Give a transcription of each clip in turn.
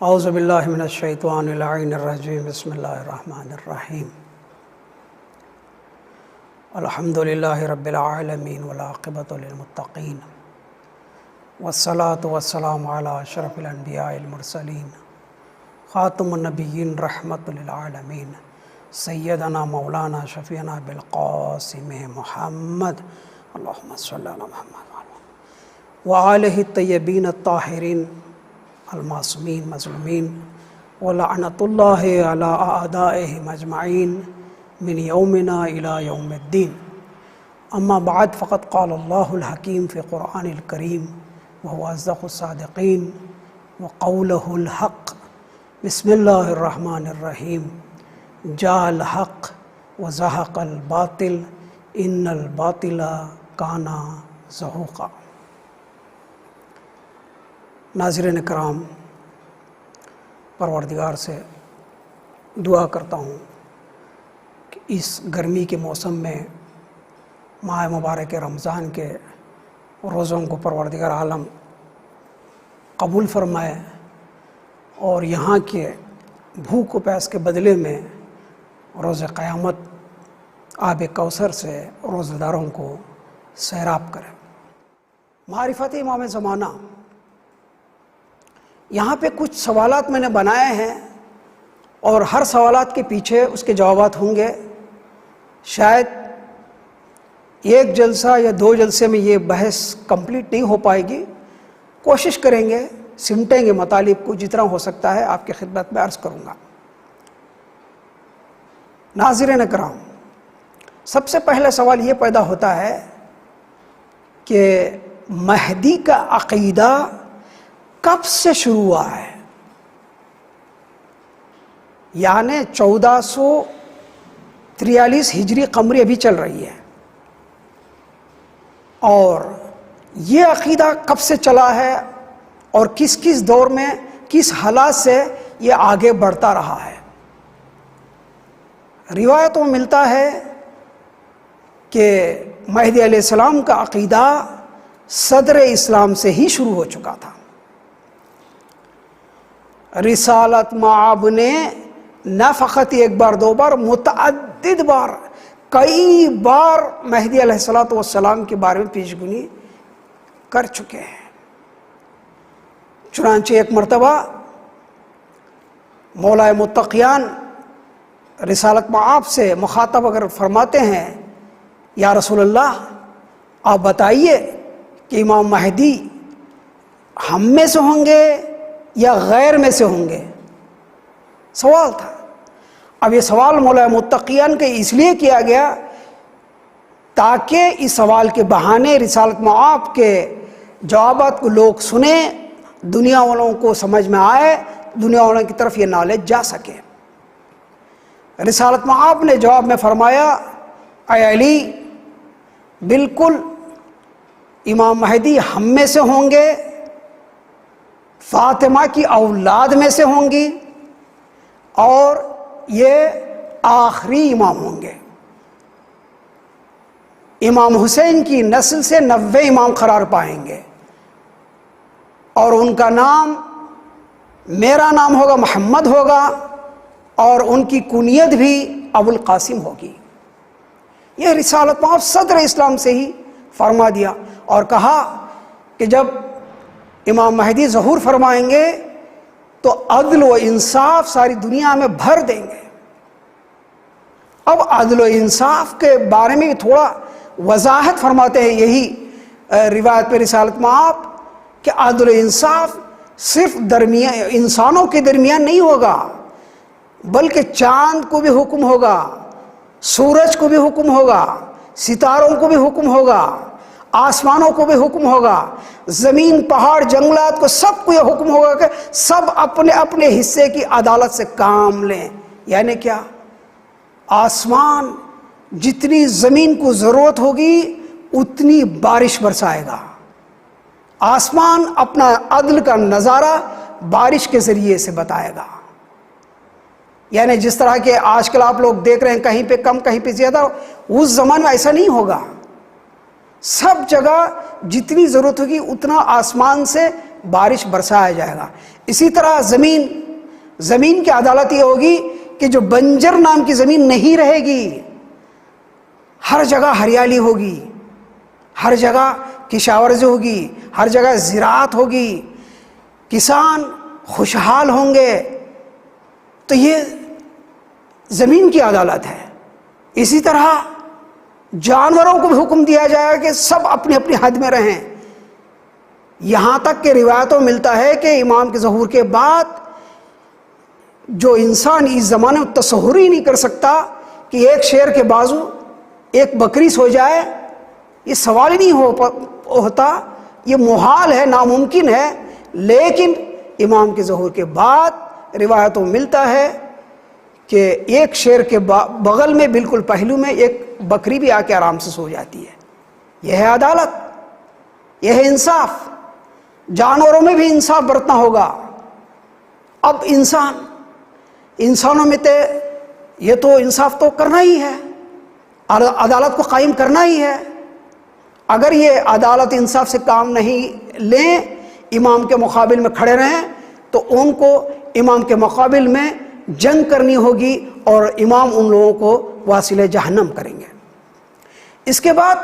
اعوذ باللہ من الشیطان اللعین الرجیم بسم اللہ الرحمن الرحیم الحمدللہ رب العالمین والعاقبۃ للمتقین والصلاة والسلام علی اشرف الانبیاء المرسلین خاتم النبیین رحمت للعالمین سیدنا مولانا شفیعنا بالقاسم محمد اللہم صلی علی محمد وآلہ الطیبین الطاہرین المعصومین مظلومین ولعنت اللہ علی اعدائہم اجمعین من یومنا الی یوم الدین اما بعد فقد قال اللہ الحکیم فی قرآن الکریم وهو اصدق الصادقین وقولہ الحق بسم اللہ الرحمن الرحیم جاء الحق وزہق الباطل ان الباطل کان زہوقا۔ ناظرین کرام، پروردگار سے دعا کرتا ہوں کہ اس گرمی کے موسم میں ماہ مبارک رمضان کے روزوں کو پروردگار عالم قبول فرمائے اور یہاں کے بھوک و پیاس کے بدلے میں روز قیامت آب کوثر سے روزہ داروں کو سیراب کرے۔ معرفت امام زمانہ، یہاں پہ کچھ سوالات میں نے بنائے ہیں اور ہر سوالات کے پیچھے اس کے جوابات ہوں گے۔ شاید ایک جلسہ یا دو جلسے میں یہ بحث کمپلیٹ نہیں ہو پائے گی، کوشش کریں گے، سمٹیں گے مطالب کو، جتنا ہو سکتا ہے آپ کی خدمت میں عرض کروں گا۔ ناظرین کرام، سب سے پہلا سوال یہ پیدا ہوتا ہے کہ مہدی کا عقیدہ کب سے شروع ہوا ہے؟ یعنی 1443 ہجری قمری ابھی چل رہی ہے، اور یہ عقیدہ کب سے چلا ہے اور کس کس دور میں کس حالات سے یہ آگے بڑھتا رہا ہے؟ روایتوں میں ملتا ہے کہ مہدی علیہ السلام کا عقیدہ صدر اسلام سے ہی شروع ہو چکا تھا۔ رسالت مآب نے نہ فقط ایک بار دو بار، متعدد بار، کئی بار مہدی علیہ السلام کے بارے میں پیش گوئی کر چکے ہیں۔ چنانچہ ایک مرتبہ مولا متقیان رسالت مآب سے مخاطب اگر فرماتے ہیں، یا رسول اللہ آپ بتائیے کہ امام مہدی ہم میں سے ہوں گے یا غیر میں سے ہوں گے؟ سوال تھا۔ اب یہ سوال مولا متقیان کے اس لیے کیا گیا تاکہ اس سوال کے بہانے رسالت مآب کے جوابات کو لوگ سنیں، دنیا والوں کو سمجھ میں آئے، دنیا والوں کی طرف یہ نالج جا سکے۔ رسالت مآب نے جواب میں فرمایا، اے علی، بالکل امام مہدی ہم میں سے ہوں گے، فاطمہ کی اولاد میں سے ہوں گی، اور یہ آخری امام ہوں گے۔ امام حسین کی نسل سے 90 امام قرار پائیں گے، اور ان کا نام میرا نام ہوگا، محمد ہوگا، اور ان کی کنیت بھی ابو القاسم ہوگی۔ یہ رسالت مآب صدر اسلام سے ہی فرما دیا، اور کہا کہ جب امام مہدی ظہور فرمائیں گے تو عدل و انصاف ساری دنیا میں بھر دیں گے۔ اب عدل و انصاف کے بارے میں تھوڑا وضاحت فرماتے ہیں یہی روایت پہ رسالت مآب، کہ عدل و انصاف صرف انسانوں کے درمیان نہیں ہوگا، بلکہ چاند کو بھی حکم ہوگا، سورج کو بھی حکم ہوگا، ستاروں کو بھی حکم ہوگا، آسمانوں کو بھی حکم ہوگا، زمین، پہاڑ، جنگلات کو سب کو یہ حکم ہوگا کہ سب اپنے اپنے حصے کی عدالت سے کام لیں۔ یعنی کیا؟ آسمان جتنی زمین کو ضرورت ہوگی اتنی بارش برسائے گا۔ آسمان اپنا عدل کا نظارہ بارش کے ذریعے سے بتائے گا۔ یعنی جس طرح کہ آج کل آپ لوگ دیکھ رہے ہیں کہیں پہ کم کہیں پہ زیادہ، اس زمانے میں ایسا نہیں ہوگا۔ سب جگہ جتنی ضرورت ہوگی اتنا آسمان سے بارش برسایا جائے گا۔ اسی طرح زمین کی عدالت یہ ہوگی کہ جو بنجر نام کی زمین نہیں رہے گی، ہر جگہ ہریالی ہوگی، ہر جگہ کشاورزی ہوگی، ہر جگہ زراعت ہوگی، کسان خوشحال ہوں گے۔ تو یہ زمین کی عدالت ہے۔ اسی طرح جانوروں کو بھی حکم دیا جائے گا کہ سب اپنی اپنی حد میں رہیں۔ یہاں تک کہ روایتوں میں ملتا ہے کہ امام کے ظہور کے بعد جو انسان اس زمانے میں تصور ہی نہیں کر سکتا کہ ایک شیر کے بازو ایک بکری سو جائے، یہ سوال ہی نہیں ہوتا، یہ محال ہے، ناممکن ہے۔ لیکن امام کے ظہور کے بعد روایتوں میں ملتا ہے کہ ایک شیر کے بغل میں بالکل پہلو میں ایک بکری بھی آ کے آرام سے سو جاتی ہے۔ یہ ہے عدالت، یہ ہے انصاف۔ جانوروں میں بھی انصاف برتنا ہوگا۔ اب انسانوں میں یہ تو انصاف تو کرنا ہی ہے، عدالت کو قائم کرنا ہی ہے۔ اگر یہ عدالت انصاف سے کام نہیں لیں، امام کے مقابل میں کھڑے رہیں، تو ان کو امام کے مقابل میں جنگ کرنی ہوگی اور امام ان لوگوں کو واصل جہنم کریں گے۔ اس کے بعد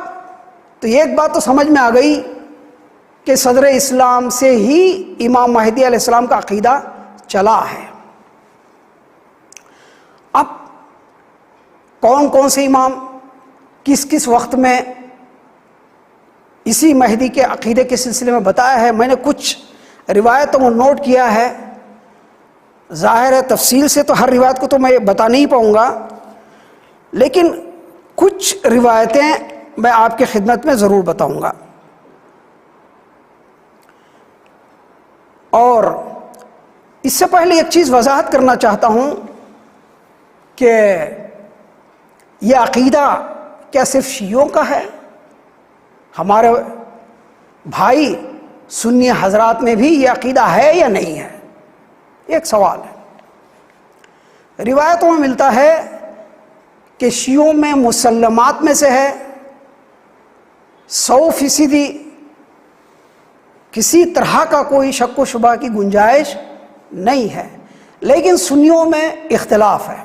تو ایک بات تو سمجھ میں آ گئی کہ صدر اسلام سے ہی امام مہدی علیہ السلام کا عقیدہ چلا ہے۔ اب کون کون سے امام کس کس وقت میں اسی مہدی کے عقیدے کے سلسلے میں بتایا ہے، میں نے کچھ روایتوں کو نوٹ کیا ہے۔ ظاہر ہے تفصیل سے تو ہر روایت کو تو میں بتا نہیں پاؤں گا، لیکن کچھ روایتیں میں آپ کی خدمت میں ضرور بتاؤں گا۔ اور اس سے پہلے ایک چیز وضاحت کرنا چاہتا ہوں کہ یہ عقیدہ کیا صرف شیعوں کا ہے؟ ہمارے بھائی سنی حضرات میں بھی یہ عقیدہ ہے یا نہیں ہے؟ ایک سوال ہے۔ روایتوں میں ملتا ہے کہ شیعوں میں مسلمات میں سے ہے، 100% کسی طرح کا کوئی شک و شبہ کی گنجائش نہیں ہے، لیکن سنیوں میں اختلاف ہے۔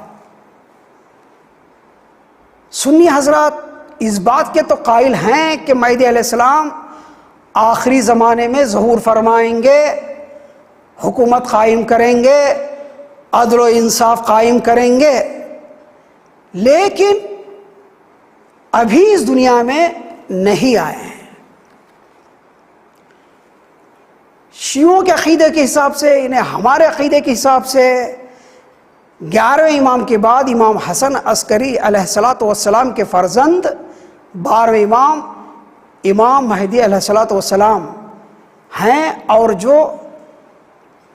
سنی حضرات اس بات کے تو قائل ہیں کہ مہدی علیہ السلام آخری زمانے میں ظہور فرمائیں گے، حکومت قائم کریں گے، عدل و انصاف قائم کریں گے، لیکن ابھی اس دنیا میں نہیں آئے ہیں۔ شیعوں کے عقیدے کے حساب سے، انہیں ہمارے عقیدے کے حساب سے 11ویں امام کے بعد امام حسن عسکری علیہ السلام کے فرزند 12ویں امام مہدی علیہ السلام ہیں، اور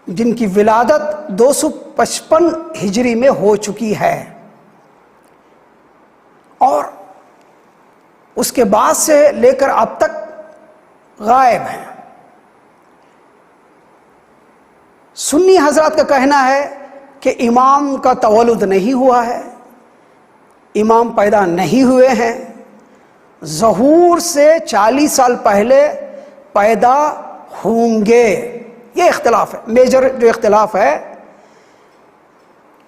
جن کی ولادت 255 ہجری میں ہو چکی ہے، اور اس کے بعد سے لے کر اب تک غائب ہیں۔ سنی حضرات کا کہنا ہے کہ امام کا تولد نہیں ہوا ہے، امام پیدا نہیں ہوئے ہیں، ظہور سے 40 سال پہلے پیدا ہوں گے۔ یہ اختلاف ہے، میجر جو اختلاف ہے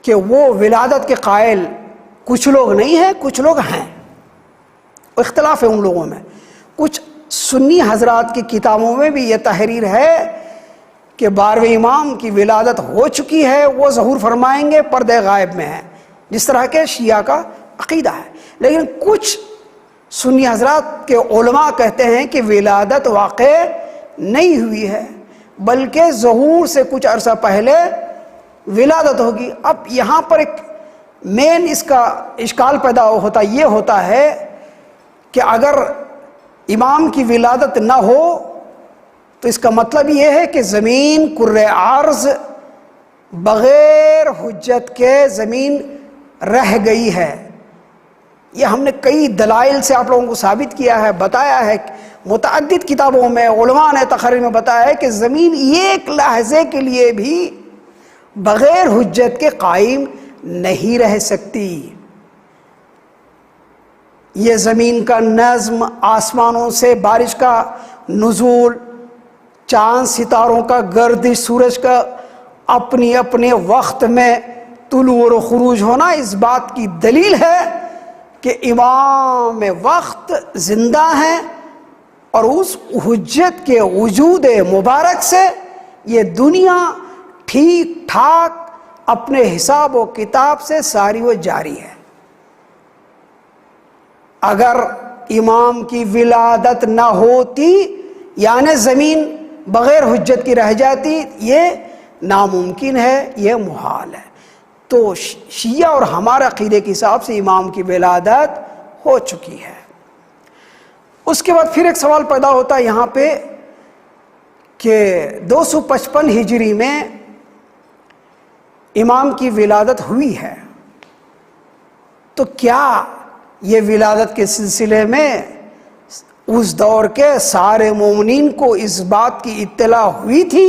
کہ وہ ولادت کے قائل کچھ لوگ نہیں ہیں، کچھ لوگ ہیں، اختلاف ہے ان لوگوں میں۔ کچھ سنی حضرات کی کتابوں میں بھی یہ تحریر ہے کہ 12ویں امام کی ولادت ہو چکی ہے، وہ ظہور فرمائیں گے، پردے غائب میں ہیں، جس طرح کے شیعہ کا عقیدہ ہے۔ لیکن کچھ سنی حضرات کے علماء کہتے ہیں کہ ولادت واقع نہیں ہوئی ہے، بلکہ ظہور سے کچھ عرصہ پہلے ولادت ہوگی۔ اب یہاں پر ایک مین اس کا اشکال پیدا ہوتا ہے کہ اگر امام کی ولادت نہ ہو تو اس کا مطلب یہ ہے کہ زمین کرۂ ارض بغیر حجت کے زمین رہ گئی ہے۔ یہ ہم نے کئی دلائل سے آپ لوگوں کو ثابت کیا ہے، بتایا ہے، متعدد کتابوں میں علماء نے تقریر میں بتایا ہے کہ زمین ایک لحظے کے لیے بھی بغیر حجت کے قائم نہیں رہ سکتی۔ یہ زمین کا نظم، آسمانوں سے بارش کا نزول، چاند ستاروں کا گردش، سورج کا اپنی اپنے وقت میں طلوع اور خروج ہونا اس بات کی دلیل ہے کہ امام وقت زندہ ہیں، اور اس حجت کے وجود مبارک سے یہ دنیا ٹھیک ٹھاک اپنے حساب و کتاب سے ساری و جاری ہے۔ اگر امام کی ولادت نہ ہوتی یعنی زمین بغیر حجت کی رہ جاتی، یہ ناممکن ہے، یہ محال ہے۔ تو شیعہ اور ہمارے عقیدے کے حساب سے امام کی ولادت ہو چکی ہے۔ اس کے بعد پھر ایک سوال پیدا ہوتا ہے یہاں پہ کہ 255 ہجری میں امام کی ولادت ہوئی ہے، تو کیا یہ ولادت کے سلسلے میں اس دور کے سارے مومنین کو اس بات کی اطلاع ہوئی تھی؟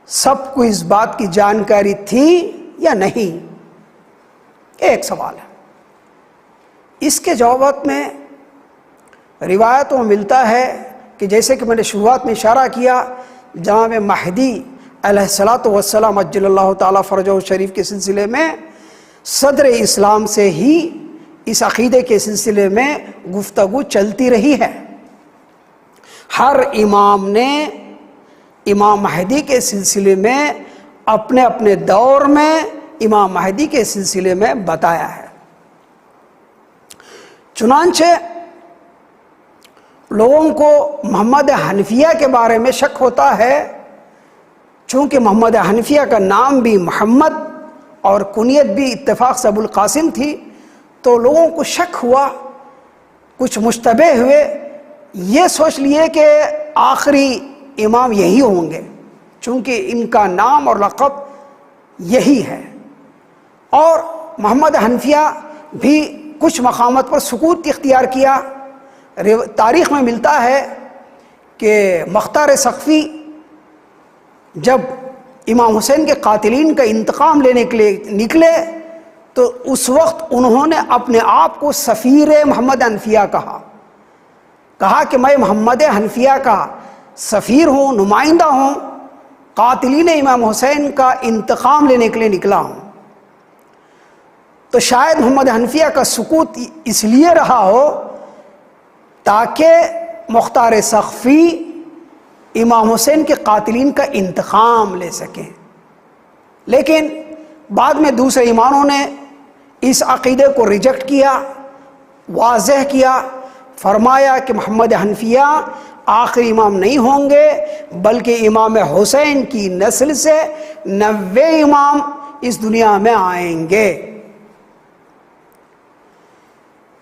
سب کو اس بات کی جانکاری تھی یا نہیں؟ ایک سوال ہے۔ اس کے جوابات میں روایتوں میں ملتا ہے کہ جیسے کہ میں نے شروعات میں اشارہ کیا، جناب مہدی علیہ الصلاۃ والسلام عجل اللہ تعالیٰ فرجہ شریف کے سلسلے میں صدر اسلام سے ہی اس عقیدے کے سلسلے میں گفتگو چلتی رہی ہے۔ ہر امام نے امام مہدی کے سلسلے میں اپنے اپنے دور میں امام مہدی کے سلسلے میں بتایا ہے۔ چنانچہ لوگوں کو محمد حنفیہ کے بارے میں شک ہوتا ہے، چونکہ محمد حنفیہ کا نام بھی محمد اور کنیت بھی اتفاق سے ابو القاسم تھی، تو لوگوں کو شک ہوا، کچھ مشتبہ ہوئے، یہ سوچ لیے کہ آخری امام یہی ہوں گے، چونکہ ان کا نام اور لقب یہی ہے۔ اور محمد حنفیہ بھی کچھ مقامات پر سکوت اختیار کیا۔ تاریخ میں ملتا ہے کہ مختار ثقفی جب امام حسین کے قاتلین کا انتقام لینے کے لیے نکلے تو اس وقت انہوں نے اپنے آپ کو سفیر محمد حنفیہ کہا کہ میں محمد حنفیہ کا سفیر ہوں، نمائندہ ہوں، قاتلین امام حسین کا انتقام لینے کے لیے نکلا ہوں۔ تو شاید محمد حنفیہ کا سکوت اس لیے رہا ہو تاکہ مختار ثقفی امام حسین کے قاتلین کا انتقام لے سکیں، لیکن بعد میں دوسرے اماموں نے اس عقیدے کو ریجیکٹ کیا، واضح کیا، فرمایا کہ محمد حنفیہ آخری امام نہیں ہوں گے، بلکہ امام حسین کی نسل سے 90 امام اس دنیا میں آئیں گے۔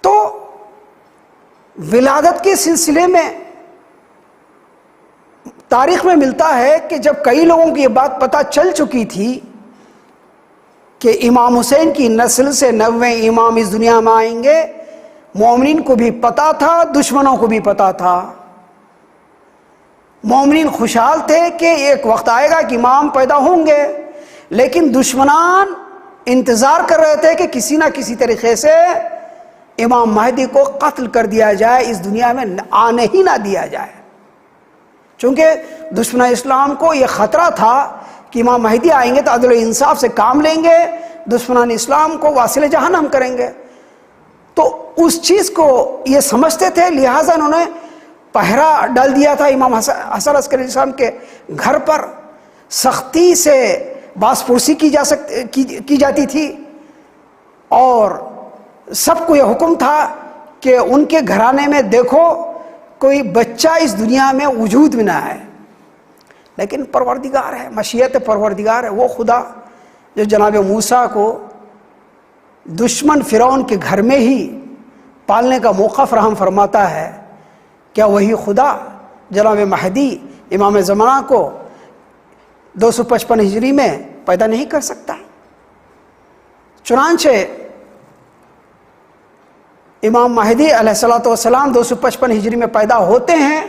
تو ولادت کے سلسلے میں تاریخ میں ملتا ہے کہ جب کئی لوگوں کو یہ بات پتہ چل چکی تھی کہ امام حسین کی نسل سے 90 امام اس دنیا میں آئیں گے، مومنین کو بھی پتہ تھا، دشمنوں کو بھی پتہ تھا۔ مومنین خوشحال تھے کہ ایک وقت آئے گا کہ امام پیدا ہوں گے، لیکن دشمنان انتظار کر رہے تھے کہ کسی نہ کسی طریقے سے امام مہدی کو قتل کر دیا جائے، اس دنیا میں آنے ہی نہ دیا جائے، چونکہ دشمن اسلام کو یہ خطرہ تھا کہ امام مہدی آئیں گے تو عدل و انصاف سے کام لیں گے، دشمنان اسلام کو واصل جہنم کریں گے۔ تو اس چیز کو یہ سمجھتے تھے، لہٰذا انہوں نے پہرا ڈال دیا تھا امام حسن عسکری علیہ السلام کے گھر پر، سختی سے باس پرسی کی جاتی تھی، اور سب کو یہ حکم تھا کہ ان کے گھرانے میں دیکھو کوئی بچہ اس دنیا میں وجود میں نہ آئے۔ لیکن پروردگار ہے، مشیت پروردگار ہے، وہ خدا جو جناب موسیٰ کو دشمن فرعون کے گھر میں ہی پالنے کا موقع فراہم فرماتا ہے، کیا وہی خدا جناب مہدی امام زمانہ کو 255 ہجری میں پیدا نہیں کر سکتا؟ چنانچہ امام مہدی علیہ الصلوۃ والسلام 255 ہجری میں پیدا ہوتے ہیں۔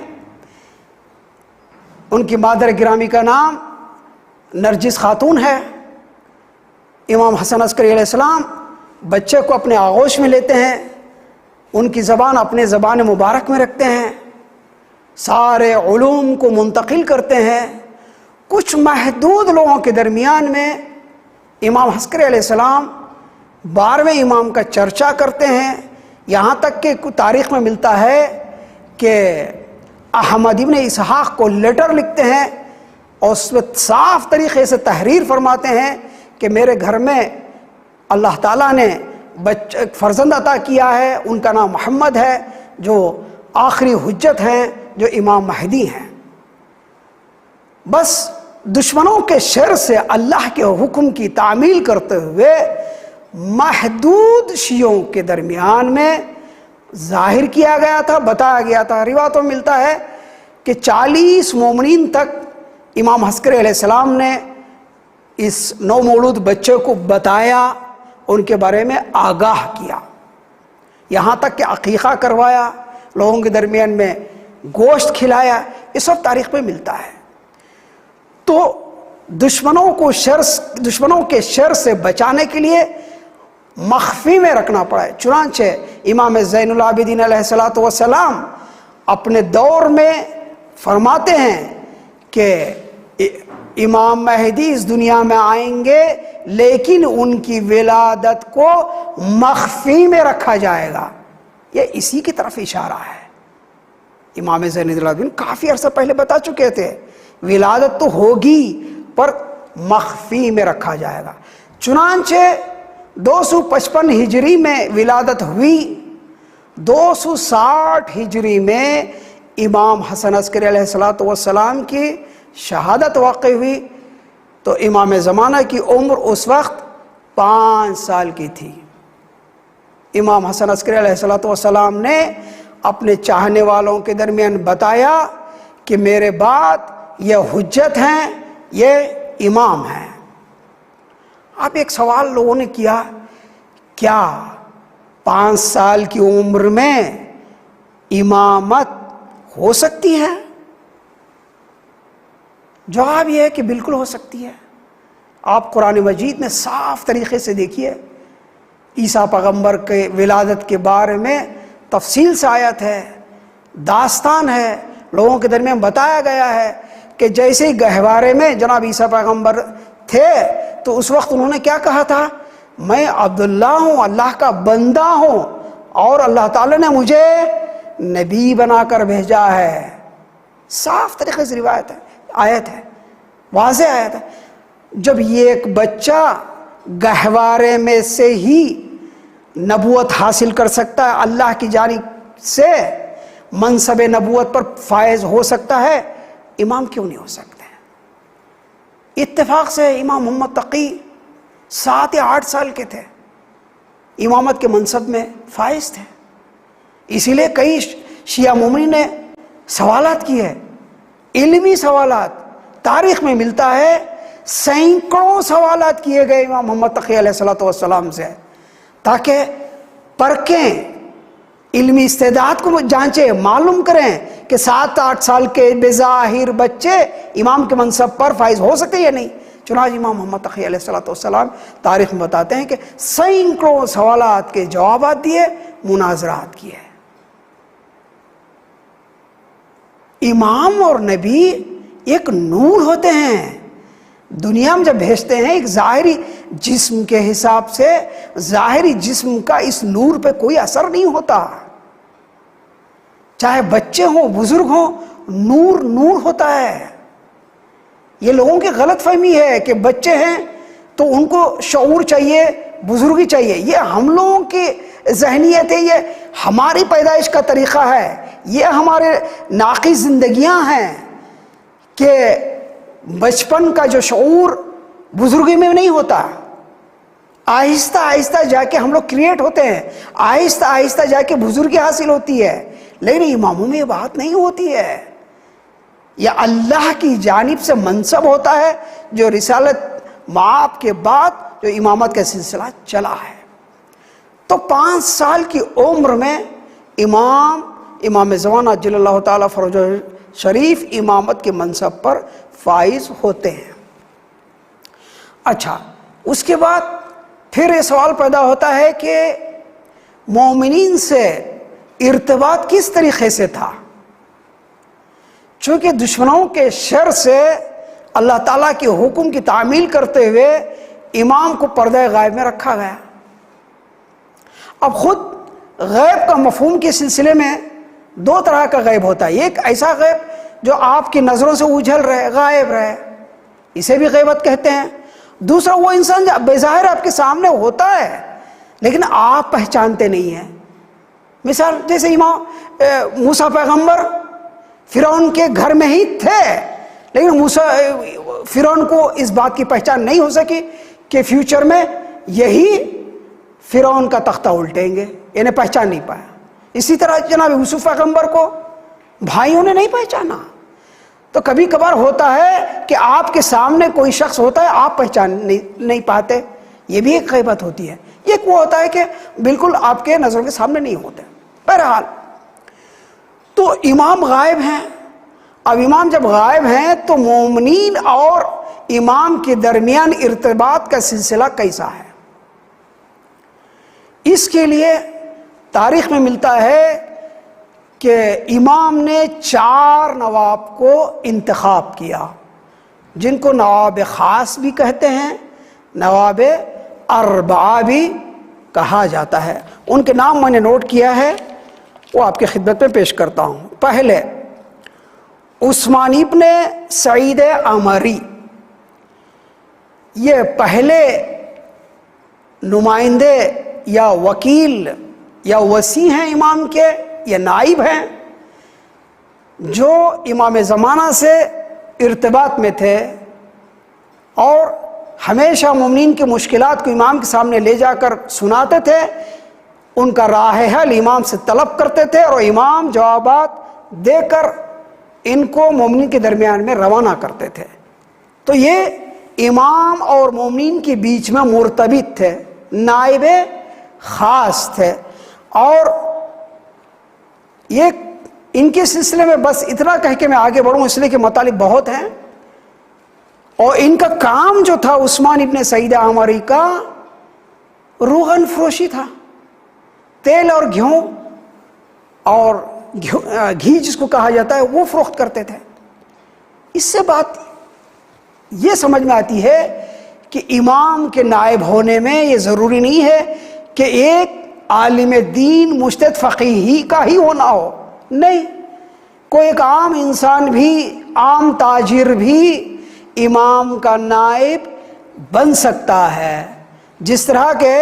ان کی مادر گرامی کا نام نرجس خاتون ہے۔ امام حسن عسکری علیہ السلام بچے کو اپنے آغوش میں لیتے ہیں، ان کی زبان اپنے زبان مبارک میں رکھتے ہیں، سارے علوم کو منتقل کرتے ہیں، کچھ محدود لوگوں کے درمیان میں امام عسکری علیہ السلام 12ویں امام کا چرچا کرتے ہیں، یہاں تک کہ تاریخ میں ملتا ہے کہ احمد ابن اسحاق کو لیٹر لکھتے ہیں اور اس میں صاف طریقے سے تحریر فرماتے ہیں کہ میرے گھر میں اللہ تعالیٰ نے فرزند عطا کیا ہے، ان کا نام محمد ہے، جو آخری حجت ہیں، جو امام مہدی ہیں۔ بس دشمنوں کے شر سے اللہ کے حکم کی تعمیل کرتے ہوئے محدود شیعوں کے درمیان میں ظاہر کیا گیا تھا، بتایا گیا تھا۔ روایتوں میں ملتا ہے کہ 40 مومنین تک امام عسکری علیہ السلام نے اس نومولود بچے کو بتایا، ان کے بارے میں آگاہ کیا، یہاں تک کہ عقیقہ کروایا، لوگوں کے درمیان میں گوشت کھلایا، یہ سب تاریخ میں ملتا ہے۔ تو دشمنوں کے شر سے بچانے کے لیے مخفی میں رکھنا پڑا ہے۔ چنانچہ امام زین العابدین علیہ السلام اپنے دور میں فرماتے ہیں کہ امام مہدی اس دنیا میں آئیں گے لیکن ان کی ولادت کو مخفی میں رکھا جائے گا۔ یہ اسی کی طرف اشارہ ہے۔ امام زین العابدین کافی عرصہ پہلے بتا چکے تھے ولادت تو ہوگی پر مخفی میں رکھا جائے گا۔ چنانچہ 255 ہجری میں ولادت ہوئی، 260 ہجری میں امام حسن عسکری علیہ السلام کی شہادت واقع ہوئی، تو امام زمانہ کی عمر اس وقت 5 سال کی تھی۔ امام حسن عسکری علیہ السلام نے اپنے چاہنے والوں کے درمیان بتایا کہ میرے بعد یہ حجت ہیں، یہ امام ہیں۔ اب ایک سوال لوگوں نے کیا، کیا 5 سال کی عمر میں امامت ہو سکتی ہے؟ جواب یہ ہے کہ بالکل ہو سکتی ہے۔ آپ قرآن مجید میں صاف طریقے سے دیکھیے، عیسیٰ پیغمبر کے ولادت کے بارے میں تفصیل سے آیت ہے، داستان ہے، لوگوں کے درمیان بتایا گیا ہے کہ جیسے ہی گہوارے میں جناب عیسیٰ پیغمبر تھے تو اس وقت انہوں نے کیا کہا تھا، میں عبداللہ ہوں، اللہ کا بندہ ہوں، اور اللہ تعالیٰ نے مجھے نبی بنا کر بھیجا ہے۔ صاف طریقے سے روایت ہے، آیت ہے، واضح آیت ہے۔ جب یہ ایک بچہ گہوارے میں سے ہی نبوت حاصل کر سکتا ہے، اللہ کی جانب سے منصب نبوت پر فائز ہو سکتا ہے، امام کیوں نہیں ہو سکتے ہیں؟ اتفاق سے امام محمد تقی 7 یا 8 سال کے تھے، امامت کے منصب میں فائز تھے، اسی لیے کئی شیعہ مومنین نے سوالات کیے، علمی سوالات۔ تاریخ میں ملتا ہے سینکڑوں سوالات کیے گئے امام محمد تقی علیہ السلام سے، تاکہ پرکھیں، علمی استعداد کو جانچیں، معلوم کریں کہ 7-8 سال کے بظاہر بچے امام کے منصب پر فائز ہو سکتے یا نہیں۔ چنانچہ امام محمد تقی علیہ السلام تاریخ میں بتاتے ہیں کہ سینکڑوں سوالات کے جوابات دیے، مناظرات کیے۔ امام اور نبی ایک نور ہوتے ہیں، دنیا میں جب بھیجتے ہیں ایک ظاہری جسم کے حساب سے، ظاہری جسم کا اس نور پہ کوئی اثر نہیں ہوتا، چاہے بچے ہوں بزرگ ہوں، نور نور ہوتا ہے۔ یہ لوگوں کی غلط فہمی ہے کہ بچے ہیں تو ان کو شعور چاہیے، بزرگی چاہیے، یہ ہم لوگوں کی ذہنیت ہے، یہ ہماری پیدائش کا طریقہ ہے، یہ ہمارے ناقص زندگیاں ہیں کہ بچپن کا جو شعور بزرگی میں نہیں ہوتا، آہستہ آہستہ جا کے ہم لوگ کریٹ ہوتے ہیں، آہستہ آہستہ جا کے بزرگی حاصل ہوتی ہے، لیکن اماموں میں یہ بات نہیں ہوتی ہے۔ یہ اللہ کی جانب سے منصب ہوتا ہے جو رسالت معاپ کے بعد جو امامت کا سلسلہ چلا ہے۔ تو 5 سال کی عمر میں امام زمانہ جل اللہ تعالیٰ فروج شریف امامت کے منصب پر فائز ہوتے ہیں۔ اچھا، اس کے بعد پھر یہ سوال پیدا ہوتا ہے کہ مومنین سے ارتباط کس طریقے سے تھا؟ چونکہ دشمنوں کے شر سے اللہ تعالیٰ کے حکم کی تعمیل کرتے ہوئے امام کو پردہ غائب میں رکھا گیا۔ اب خود غیب کا مفہوم کے سلسلے میں دو طرح کا غیب ہوتا ہے، ایک ایسا غیب جو آپ کی نظروں سے اجھل رہے، غائب رہے، اسے بھی غیبت کہتے ہیں۔ دوسرا وہ انسان جو بظاہر آپ کے سامنے ہوتا ہے لیکن آپ پہچانتے نہیں ہیں۔ مثال جیسے امام موسیٰ پیغمبر فرعون کے گھر میں ہی تھے، لیکن فرعون کو اس بات کی پہچان نہیں ہو سکی کہ فیوچر میں یہی فرعون کا تختہ الٹیں گے، انہیں پہچان نہیں پایا۔ اسی طرح جناب یوسف پیغمبر کو بھائیوں نے نہیں پہچانا۔ تو کبھی کبھار ہوتا ہے کہ آپ کے سامنے کوئی شخص ہوتا ہے، آپ پہچان نہیں پاتے، یہ بھی ایک غیبت ہوتی ہے۔ ایک وہ ہوتا ہے کہ بالکل آپ کے نظروں کے سامنے نہیں ہوتے۔ بہرحال تو امام غائب ہیں۔ اب امام جب غائب ہیں تو مومنین اور امام کے درمیان ارتباط کا سلسلہ کیسا ہے؟ اس کے لیے تاریخ میں ملتا ہے کہ امام نے 4 نواب کو انتخاب کیا، جن کو نواب خاص بھی کہتے ہیں، نواب اربعہ بھی کہا جاتا ہے۔ ان کے نام میں نے نوٹ کیا ہے، وہ آپ کی خدمت میں پیش کرتا ہوں۔ پہلے عثمان ابن سعید عمری، یہ پہلے نمائندے یا وکیل یا وصی ہیں امام کے، یہ نائب ہیں جو امام زمانہ سے ارتباط میں تھے اور ہمیشہ مومنین کی مشکلات کو امام کے سامنے لے جا کر سناتے تھے، ان کا راہ حل امام سے طلب کرتے تھے اور امام جوابات دے کر ان کو مومنین کے درمیان میں روانہ کرتے تھے۔ تو یہ امام اور مومنین کے بیچ میں مرتبط تھے، نائب خاص تھے۔ اور یہ ان کے سلسلے میں بس اتنا کہہ کے میں آگے بڑھوں، اس لیے کہ مطالب بہت ہیں، اور ان کا کام جو تھا عثمان ابن سعید عمری کا روغن فروشی تھا، تیل اور گھیوں اور گھی جس کو کہا جاتا ہے وہ فروخت کرتے تھے۔ اس سے بات یہ سمجھ میں آتی ہے کہ امام کے نائب ہونے میں یہ ضروری نہیں ہے کہ ایک عالم دین مجتہد فقیہ ہی کا ہی ہونا ہو، نہیں، کوئی ایک عام انسان بھی، عام تاجر بھی امام کا نائب بن سکتا ہے، جس طرح کہ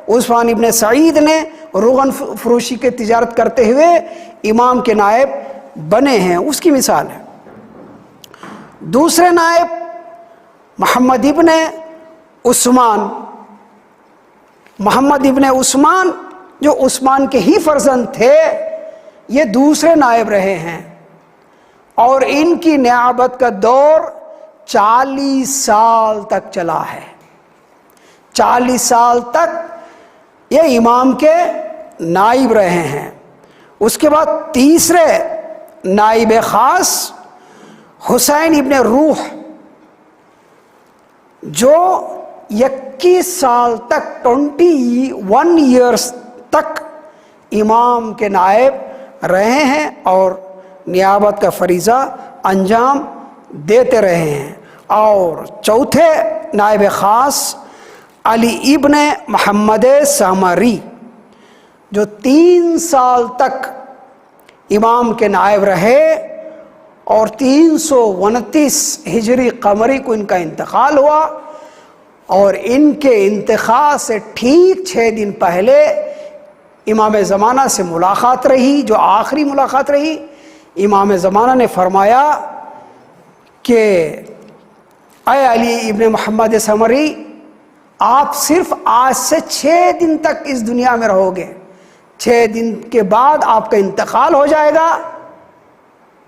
عثمان ابن سعید نے روغن فروشی کے تجارت کرتے ہوئے امام کے نائب بنے ہیں، اس کی مثال ہے۔ دوسرے نائب محمد ابن عثمان، محمد ابن عثمان جو عثمان کے ہی فرزند تھے، یہ دوسرے نائب رہے ہیں اور ان کی نیابت کا دور 40 سال تک چلا ہے۔ 40 سال تک یہ امام کے نائب رہے ہیں۔ اس کے بعد تیسرے نائب خاص حسین ابن روح، جو 21 سال تک 21 ایئرس تک امام کے نائب رہے ہیں اور نیابت کا فریضہ انجام دیتے رہے ہیں۔ اور چوتھے نائب خاص علی ابن محمد سامری، جو 3 سال تک امام کے نائب رہے اور 329 ہجری قمری کو ان کا انتقال ہوا، اور ان کے انتقال سے ٹھیک 6 دن پہلے امام زمانہ سے ملاقات رہی، جو آخری ملاقات رہی۔ امام زمانہ نے فرمایا کہ اے علی ابن محمد سامری، آپ صرف آج سے 6 دن تک اس دنیا میں رہو گے، 6 دن کے بعد آپ کا انتقال ہو جائے گا،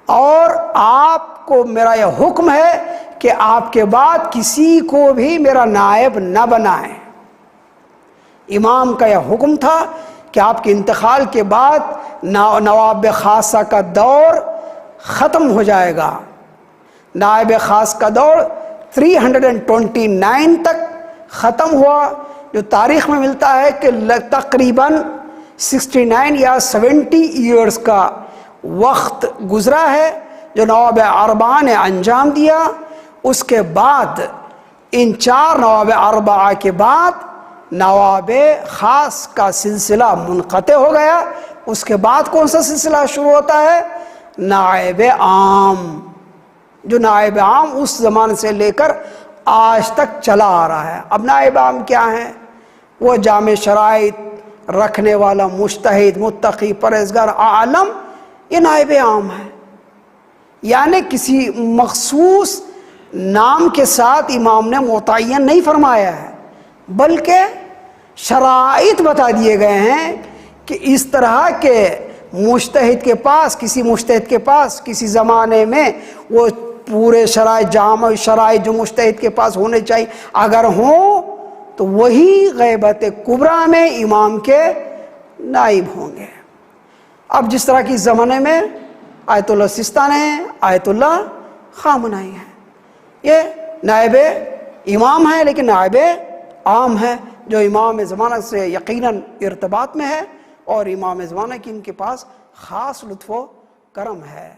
اور آپ کو میرا یہ حکم ہے کہ آپ کے بعد کسی کو بھی میرا نائب نہ بنائیں۔ امام کا یہ حکم تھا کہ آپ کے انتقال کے بعد نواب خاصہ کا دور ختم ہو جائے گا۔ نائب خاص کا دور 329 تک ختم ہوا، جو تاریخ میں ملتا ہے کہ تقریباً 69 یا 70 ایئرز کا وقت گزرا ہے جو نواب اربعہ نے انجام دیا۔ اس کے بعد ان 4 نواب اربعہ کے بعد نواب خاص کا سلسلہ منقطع ہو گیا. اس کے بعد کون سا سلسلہ شروع ہوتا ہے؟ نائب عام. جو نائب عام اس زمانے سے لے کر آج تک چلا آ رہا ہے. اب نائب عام کیا ہیں؟ وہ جامع شرائط رکھنے والا مجتہد متقی پرہیزگار عالم، یہ نائب عام ہے. یعنی کسی مخصوص نام کے ساتھ امام نے متعین نہیں فرمایا ہے، بلکہ شرائط بتا دیے گئے ہیں کہ اس طرح کے مجتہد کے پاس، کسی مجتہد کے پاس کسی زمانے میں وہ پورے شرائط، جامع شرائط جو مجتہد کے پاس ہونے چاہیے اگر ہوں تو وہی غیبت کبریٰ میں امام کے نائب ہوں گے. اب جس طرح کی اس زمانے میں آیت اللہ سستانی ہیں، آیت اللہ خامنہئی ہیں، یہ نائب امام ہیں لیکن نائب عام ہے، جو امام زمانہ سے یقیناً ارتباط میں ہے اور امام زمانہ کی ان کے پاس خاص لطف و کرم ہے.